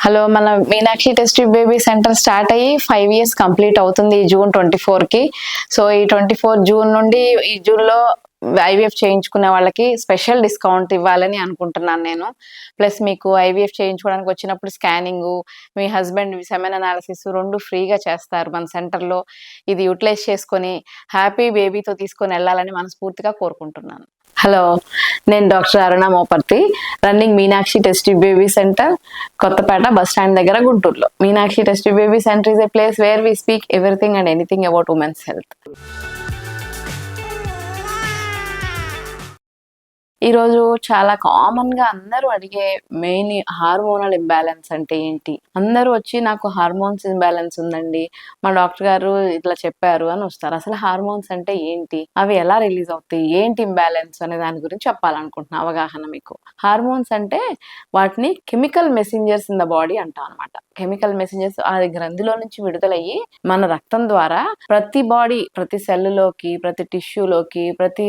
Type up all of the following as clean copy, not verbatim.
Hello, మన Meenakshi test tube baby centre start అయ్యి 5 years complete అవుతుంది ఈ జూన్ 24కి. సో ఈ 24 జూన్ నుండి ఈ జూన్లో ఐవీఎఫ్ చేయించుకునే వాళ్ళకి స్పెషల్ డిస్కౌంట్ ఇవ్వాలని అనుకుంటున్నాను నేను. ప్లస్ మీకు ఐవీఎఫ్ చేయించుకోవడానికి వచ్చినప్పుడు స్కానింగ్, మీ హస్బెండ్ సెమెన్ అనాలిసిస్ 2 ఫ్రీగా చేస్తారు మన సెంటర్లో. ఇది యూటిలైజ్ చేసుకొని హ్యాపీ బేబీతో తీసుకొని వెళ్ళాలని మనస్ఫూర్తిగా కోరుకుంటున్నాను. హలో, నేను doctor Aruna Moparthi, running Meenakshi test tube baby centre, Kothapeta bus stand దగ్గర, గుంటూరులో. Meenakshi test tube baby centre is a place where we speak everything and anything about women's health. ఈరోజు చాలా కామన్ గా అందరూ అడిగే మెయిన్ హార్మోనల్ ఇంబ్యాలెన్స్ అంటే ఏంటి, అందరూ వచ్చి నాకు హార్మోన్స్ ఇంబ్యాలెన్స్ ఉందండి, మా డాక్టర్ గారు ఇట్లా చెప్పారు అని వస్తారు. అసలు హార్మోన్స్ అంటే ఏంటి, అవి ఎలా రిలీజ్ అవుతాయి, ఏంటి ఇంబ్యాలెన్స్ అనే దాని గురించి చెప్పాలనుకుంటున్నా అవగాహన మీకు. హార్మోన్స్ అంటే వాటిని chemical messengers in the body అంటాం అనమాట. కెమికల్ మెసెంజర్స్ అది గ్రంథిలో నుంచి విడుదలయ్యి మన రక్తం ద్వారా ప్రతి బాడీ, ప్రతి సెల్లులోకి, ప్రతి టిష్యూలోకి, ప్రతి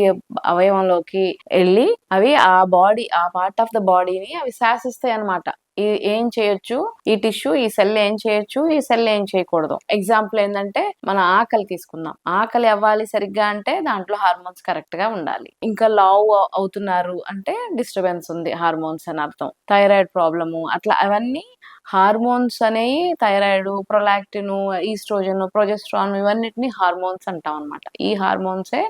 అవయవంలోకి వెళ్ళి అవి ఆ బాడీ, ఆ పార్ట్ ఆఫ్ ద బాడీని అవి శాసిస్తాయి అనమాట. ఏం చేయొచ్చు ఈ టిష్యూ, ఈ సెల్ ఏం చేయొచ్చు, ఈ సెల్ ఏం చేయకూడదు. ఎగ్జాంపుల్ ఏంటంటే మన ఆకలి తీసుకుందాం. ఆకలి అవ్వాలి సరిగ్గా అంటే దాంట్లో హార్మోన్స్ కరెక్ట్ గా ఉండాలి. ఇంకా లావ్ అవుతున్నారు అంటే డిస్టర్బెన్స్ ఉంది హార్మోన్స్ అని అర్థం. థైరాయిడ్ ప్రాబ్లము అట్లా అవన్నీ హార్మోన్స్ అనేవి థైరాయిడ్, ప్రొలాక్టిన్, ఈస్ట్రోజన్, ప్రొజెస్ట్రాన్ ఇవన్నిటిని హార్మోన్స్ అంటాం అనమాట. ఈ హార్మోన్సే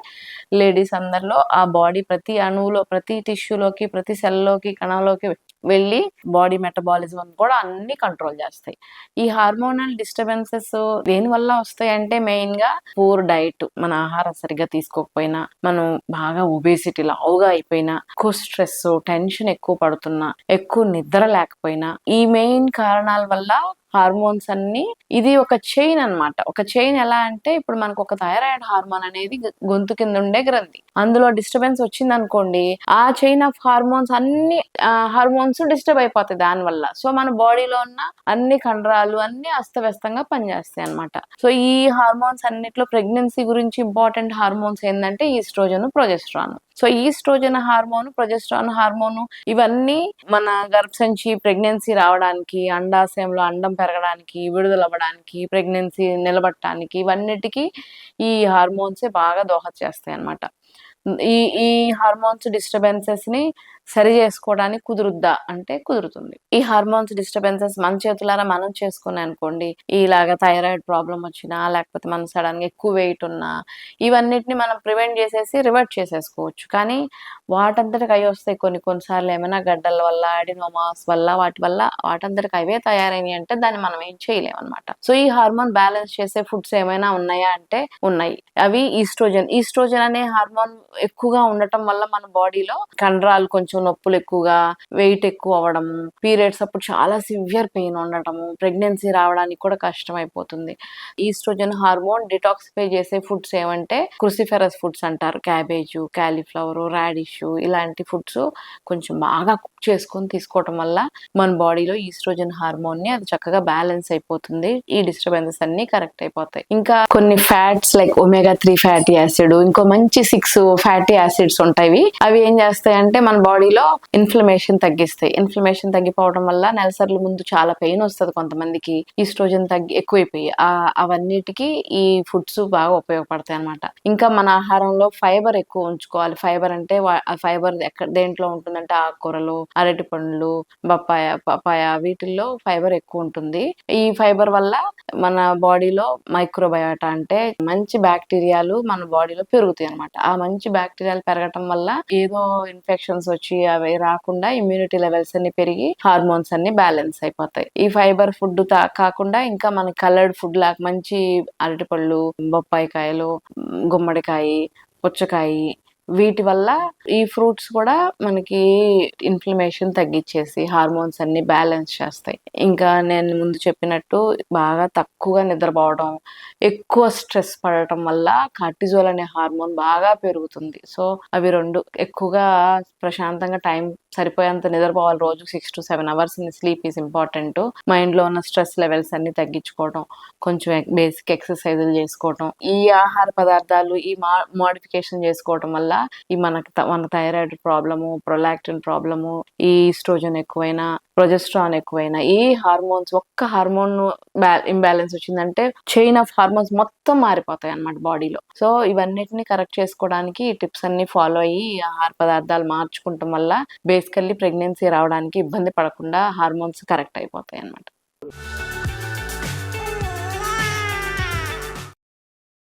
లేడీస్ అందరిలో ఆ బాడీ ప్రతి అణువులో, ప్రతి టిష్యూలోకి, ప్రతి సెల్లోకి, కణంలోకి వెళ్ళి బాడీ మెటబాలిజం కూడా అన్ని కంట్రోల్ చేస్తాయి. ఈ హార్మోనల్ డిస్టర్బెన్సెస్ దేని వల్ల వస్తాయి అంటే మెయిన్ గా పూర్ డైట్, మన ఆహారం సరిగ్గా తీసుకోకపోయినా, మనం బాగా ఒబేసిటీ లావుగా అయిపోయినా, ఎక్కువ స్ట్రెస్, టెన్షన్ ఎక్కువ పడుతున్నా, ఎక్కువ నిద్ర లేకపోయినా, ఈ మెయిన్ కారణాల వల్ల హార్మోన్స్ అన్ని, ఇది ఒక చైన్ అన్నమాట. ఒక చైన్ ఎలా అంటే ఇప్పుడు మనకు ఒక థైరాయిడ్ హార్మోన్ అనేది గొంతు కింద ఉండే గ్రంథి, అందులో డిస్టర్బెన్స్ వచ్చింది అనుకోండి, ఆ చైన్ ఆఫ్ హార్మోన్స్ అన్ని హార్మోన్స్ డిస్టర్బ్ అయిపోతాయి దాని వల్ల. సో మన బాడీలో ఉన్న అన్ని కండరాలు అన్ని అస్తవ్యస్తంగా పనిచేస్తాయి అనమాట. సో ఈ హార్మోన్స్ అన్నిట్లో ప్రెగ్నెన్సీ గురించి ఇంపార్టెంట్ హార్మోన్స్ ఏంటంటే estrogen, progesterone. So estrogen hormone, progesterone hormone ఇవన్నీ మన గర్భసంచి ప్రెగ్నెన్సీ రావడానికి, అండాశయంలో అండం పెరగడానికి, విడుదలవ్వడానికి, ప్రెగ్నెన్సీ నిలబడటానికి, ఇవన్నిటికీ ఈ హార్మోన్సే బాగా దోహద చేస్తాయి అన్నమాట. ఈ ఈ హార్మోన్స్ డిస్టర్బెన్సెస్ ని సరి చేసుకోవడానికి కుదురుద్దా అంటే కుదురుతుంది. ఈ హార్మోన్స్ డిస్టర్బెన్సెస్ మన చేతులారా మనం చేసుకున్నాం అనుకోండి, ఇలాగ థైరాయిడ్ ప్రాబ్లం వచ్చినా, లేకపోతే మనం సడన్ గా ఎక్కువ వెయిట్ ఉన్నా, ఇవన్నిటిని మనం ప్రివెంట్ చేసేసి రివర్ట్ చేసేసుకోవచ్చు. కానీ వాటంతటికి అవి వస్తాయి కొన్నిసార్లు, ఏమైనా గడ్డల వల్ల, అడినోమాస్ వల్ల, వాటంతటికి అవే తయారైనవి అంటే దాన్ని మనం ఏం చేయలేం అనమాట. సో ఈ హార్మోన్ బ్యాలెన్స్ చేసే ఫుడ్స్ ఏమైనా ఉన్నాయా అంటే ఉన్నాయి. అవి ఈస్ట్రోజన్ అనే హార్మోన్ ఎక్కువగా ఉండటం వల్ల మన బాడీలో కండరాలు కొంచెం నొప్పులు ఎక్కువగా, వెయిట్ ఎక్కువ అవ్వడము, పీరియడ్స్ అప్పుడు చాలా సివియర్ పెయిన్ ఉండటము, ప్రెగ్నెన్సీ రావడానికి కూడా కష్టం అయిపోతుంది. ఈస్ట్రోజన్ హార్మోన్ డిటాక్సిఫై చేసే ఫుడ్స్ ఏమంటే క్రూసిఫెరస్ ఫుడ్స్ అంటారు. క్యాబేజ్, కాలీఫ్లవర్, రాడిష్ ఇలాంటి ఫుడ్స్ కొంచెం బాగా కుక్ చేసుకొని తీసుకోవటం వల్ల మన బాడీలో ఈస్ట్రోజన్ హార్మోన్ ని అది చక్కగా బ్యాలెన్స్ అయిపోతుంది. ఈ డిస్టర్బెన్సెస్ అన్ని కరెక్ట్ అయిపోతాయి. ఇంకా కొన్ని fats like omega 3 fatty acid, ఇంకో మంచి 6 ఫ్యాటీ యాసిడ్స్ ఉంటాయి. అవి ఏం చేస్తాయి అంటే మన బాడీలో ఇన్ఫ్లమేషన్ తగ్గిస్తాయి. ఇన్ఫ్లమేషన్ తగ్గిపోవడం వల్ల నెలసర్ల ముందు చాలా పెయిన్ వస్తుంది కొంతమందికి, ఈస్ట్రోజన్ ఎక్కువైపోయి, అవన్నిటికీ ఈ ఫుడ్స్ బాగా ఉపయోగపడతాయి అనమాట. ఇంకా మన ఆహారంలో ఫైబర్ ఎక్కువ ఉంచుకోవాలి. ఫైబర్ అంటే ఫైబర్ దేంట్లో ఉంటుందంటే ఆకుకూరలు, అరటి పండ్లు, పపాయ వీటిల్లో ఫైబర్ ఎక్కువ ఉంటుంది. ఈ ఫైబర్ వల్ల మన బాడీలో మైక్రోబయోటా అంటే మంచి బ్యాక్టీరియాలు మన బాడీలో పెరుగుతాయి అనమాట. ఆ మంచి బ్యాక్టీరియాలు పెరగటం వల్ల ఏదో ఇన్ఫెక్షన్స్ వచ్చి అవి రాకుండా ఇమ్యూనిటీ లెవెల్స్ అన్ని పెరిగి హార్మోన్స్ అన్ని బ్యాలెన్స్ అయిపోతాయి. ఈ ఫైబర్ ఫుడ్ కాకుండా ఇంకా మన కలర్డ్ ఫుడ్ లాగా మంచి అరటిపళ్ళు, బొప్పాయి కాయలు, గుమ్మడికాయ, పుచ్చకాయ, వీటి వల్ల ఈ ఫ్రూట్స్ కూడా మనకి ఇన్ఫ్లమేషన్ తగ్గించేసి హార్మోన్స్ అన్ని బ్యాలెన్స్ చేస్తాయి. ఇంకా నేను ముందు చెప్పినట్టు బాగా తక్కువగా నిద్రపోవడం, ఎక్కువ స్ట్రెస్ పడటం వల్ల కార్టిజోల్ అనే హార్మోన్ బాగా పెరుగుతుంది. సో అవి రెండు ఎక్కువగా ప్రశాంతంగా టైం సరిపోయేంత నిద్రపోవాలి. రోజు 6 to 7 hours sleep is important. Mind లో ఉన్న స్ట్రెస్ లెవెల్స్ అన్ని తగ్గించుకోవడం, కొంచెం బేసిక్ ఎక్సర్సైజులు చేసుకోవడం, ఈ ఆహార పదార్థాలు ఈ మోడిఫికేషన్ చేసుకోవడం వల్ల వల్ల ఈ మన థైరాయిడ్ ప్రాబ్లము, ప్రొలాక్టిన్ ప్రాబ్లము, ఈ ఈస్ట్రోజన్ ఎక్కువైనా, ప్రొజెస్ట్రాన్ ఎక్కువైనా, ఒక్క హార్మోన్ ఇంబ్యాలెన్స్ వచ్చిందంటే చైన్ ఆఫ్ హార్మోన్స్ మొత్తం మారిపోతాయి అన్నమాట బాడీలో. సో ఇవన్నిటిని కరెక్ట్ చేసుకోవడానికి ఈ టిప్స్ అన్ని ఫాలో అయ్యి ఆహార పదార్థాలు మార్చుకుంటాం వల్ల బేసికల్లీ ప్రెగ్నెన్సీ రావడానికి ఇబ్బంది పడకుండా హార్మోన్స్ కరెక్ట్ అయిపోతాయి అన్నమాట.